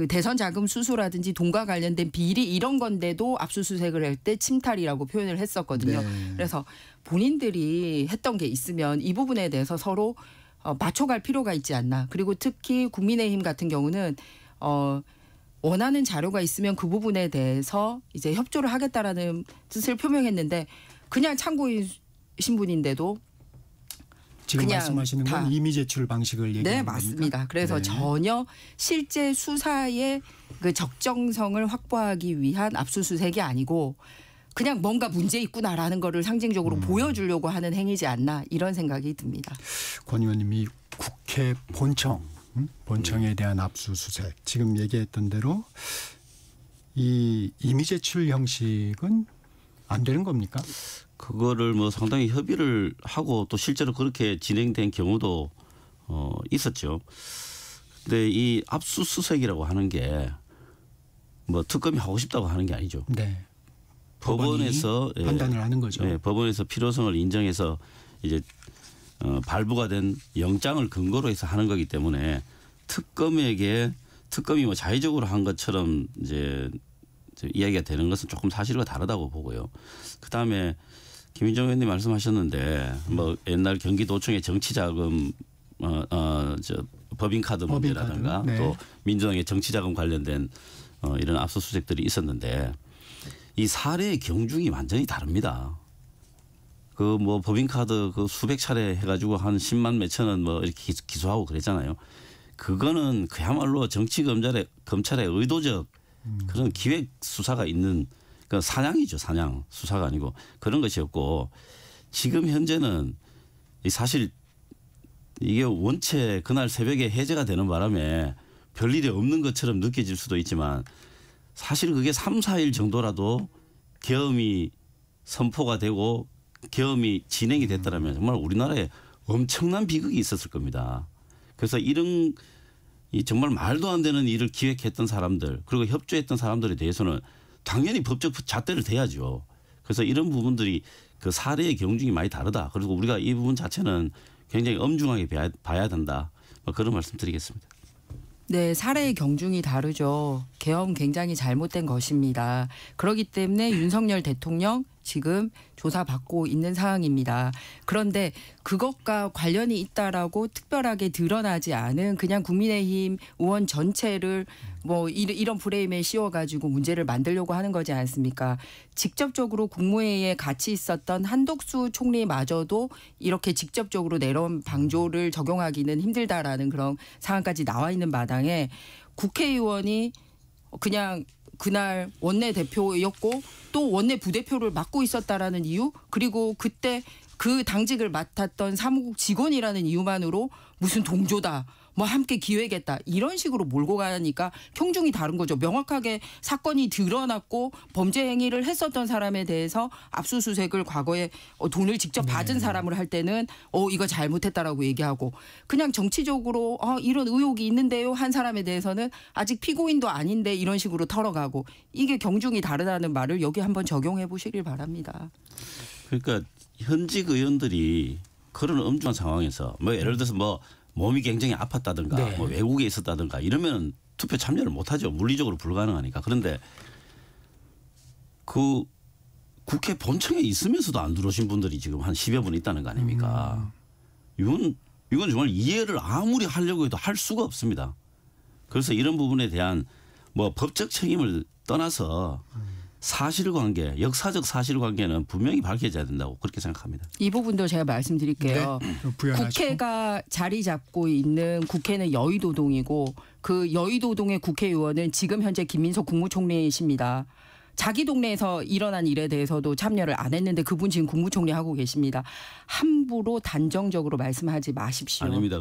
대선 자금 수수라든지 돈과 관련된 비리 이런 건데도 압수수색을 할 때 침탈이라고 표현을 했었거든요. 네. 그래서 본인들이 했던 게 있으면 이 부분에 대해서 서로 맞춰갈 필요가 있지 않나. 그리고 특히 국민의힘 같은 경우는 원하는 자료가 있으면 그 부분에 대해서 이제 협조를 하겠다라는 뜻을 표명했는데 그냥 참고인 신분인데도 지금 그냥 말씀하시는 다- 건 이미 제출 방식을 얘기하는 네, 겁니까? 맞습니다. 그래서 네. 전혀 실제 수사의 그 적정성을 확보하기 위한 압수수색이 아니고 그냥 뭔가 문제 있구나라는 거를 상징적으로 보여주려고 하는 행위지 않나 이런 생각이 듭니다. 권 의원님이 국회 본청에 대한 압수수색 지금 얘기했던 대로 이 이미 제출 형식은 안 되는 겁니까? 그거를 뭐 상당히 협의를 하고 또 실제로 그렇게 진행된 경우도 있었죠. 근데 이 압수수색이라고 하는 게 뭐 특검이 하고 싶다고 하는 게 아니죠. 네. 법원에서 판단을 하는 거죠. 예, 법원에서 필요성을 인정해서 이제 발부가 된 영장을 근거로 해서 하는 거기 때문에 특검이 뭐 자의적으로 한 것처럼 이제 이야기가 되는 것은 조금 사실과 다르다고 보고요. 그다음에 김인정 의원님 말씀하셨는데 뭐 옛날 경기도청의 정치자금 법인카드 문제라든가 법인카드, 네. 또 민주당의 정치자금 관련된 이런 압수수색들이 있었는데 이 사례의 경중이 완전히 다릅니다. 그 뭐 법인카드 그 수백 차례 해가지고 한 10만 몇천 원 뭐 이렇게 기소하고 그랬잖아요. 그거는 그야말로 검찰의 의도적 그런 기획 수사가 있는 그 사냥이죠. 사냥 수사가 아니고 그런 것이었고 지금 현재는 사실 이게 원체 그날 새벽에 해제가 되는 바람에 별일이 없는 것처럼 느껴질 수도 있지만 사실 그게 3, 4일 정도라도 계엄이 선포가 되고 계엄이 진행이 됐다면 정말 우리나라에 엄청난 비극이 있었을 겁니다. 그래서 이런 정말 말도 안 되는 일을 기획했던 사람들 그리고 협조했던 사람들에 대해서는 당연히 법적 잣대를 대야죠. 그래서 이런 부분들이 그 사례의 경중이 많이 다르다. 그리고 우리가 이 부분 자체는 굉장히 엄중하게 봐야 된다. 그런 말씀 드리겠습니다. 네, 사례의 경중이 다르죠. 계엄 굉장히 잘못된 것입니다. 그렇기 때문에 윤석열 대통령 지금 조사받고 있는 상황입니다. 그런데 그것과 관련이 있다라고 특별하게 드러나지 않은 그냥 국민의힘 의원 전체를 뭐 이런 프레임에 씌워가지고 문제를 만들려고 하는 거지 않습니까? 직접적으로 국무회의에 같이 있었던 한독수 총리마저도 이렇게 직접적으로 내려온 방조를 적용하기는 힘들다라는 그런 상황까지 나와 있는 마당에 국회의원이 그냥 그날 원내대표였고 또 원내 부대표를 맡고 있었다라는 이유 그리고 그때 그 당직을 맡았던 사무국 직원이라는 이유만으로 무슨 동조다 뭐 함께 기획했다 이런 식으로 몰고 가니까 경중이 다른 거죠. 명확하게 사건이 드러났고 범죄 행위를 했었던 사람에 대해서 압수수색을 과거에 돈을 직접 받은 사람을 할 때는 이거 잘못했다라고 얘기하고 그냥 정치적으로 이런 의혹이 있는데요 한 사람에 대해서는 아직 피고인도 아닌데 이런 식으로 털어가고 이게 경중이 다르다는 말을 여기 한번 적용해 보시길 바랍니다. 그러니까 현직 의원들이 그런 엄중한 상황에서 뭐 예를 들어서 뭐 몸이 굉장히 아팠다든가 네. 뭐 외국에 있었다든가 이러면 투표 참여를 못하죠. 물리적으로 불가능하니까. 그런데 그 국회 본청에 있으면서도 안 들어오신 분들이 지금 한 10여 분 있다는 거 아닙니까? 이건 정말 이해를 아무리 하려고 해도 할 수가 없습니다. 그래서 이런 부분에 대한 뭐 법적 책임을 떠나서 사실관계, 역사적 사실관계는 분명히 밝혀져야 된다고 그렇게 생각합니다. 이 부분도 제가 말씀드릴게요. 부연하시고. 국회가 자리 잡고 있는 국회는 여의도동이고 그 여의도동의 국회의원은 지금 현재 김민석 국무총리이십니다. 자기 동네에서 일어난 일에 대해서도 참여를 안 했는데 그분 지금 국무총리 하고 계십니다. 함부로 단정적으로 말씀하지 마십시오. 아닙니다.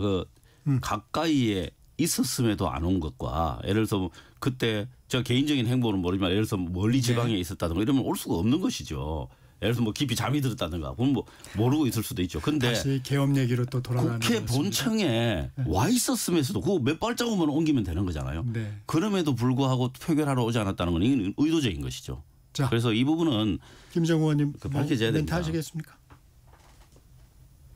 가까이에 있었음에도 안 온 것과 예를 들어서 그때 저 개인적인 행보는 모르지만 예를 들어서 멀리 지방에 있었다든가 이러면 올 수가 없는 것이죠. 예를 들어서 뭐 깊이 잠이 들었다든가 그건 뭐 모르고 있을 수도 있죠. 그런데 다시 계엄 얘기로 또 돌아가는 국회 것 같습니다. 본청에 와 있었음에서도 그거 몇 발자국만 옮기면 되는 거잖아요. 네. 그럼에도 불구하고 표결하러 오지 않았다는 건 이건 의도적인 것이죠. 자, 그래서 이 부분은 김정우 의원님 밝혀져야 멘트 됩니다. 하시겠습니까?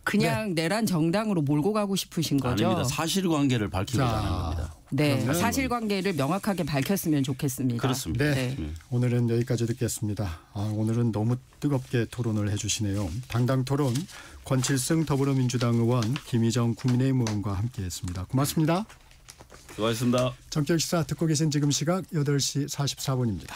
그냥 내란 정당으로 몰고 가고 싶으신 거죠. 아닙니다. 사실관계를 밝히고자 하는 겁니다. 네, 그러면 사실관계를 명확하게 밝혔으면 좋겠습니다. 그렇습니다. 네. 오늘은 여기까지 듣겠습니다. 오늘은 너무 뜨겁게 토론을 해주시네요. 당당토론 권칠승 더불어민주당 의원 김희정 국민의힘 의원과 함께했습니다. 고맙습니다. 수고하셨습니다. 정격시사 듣고 계신 지금 시각 8시 44분입니다.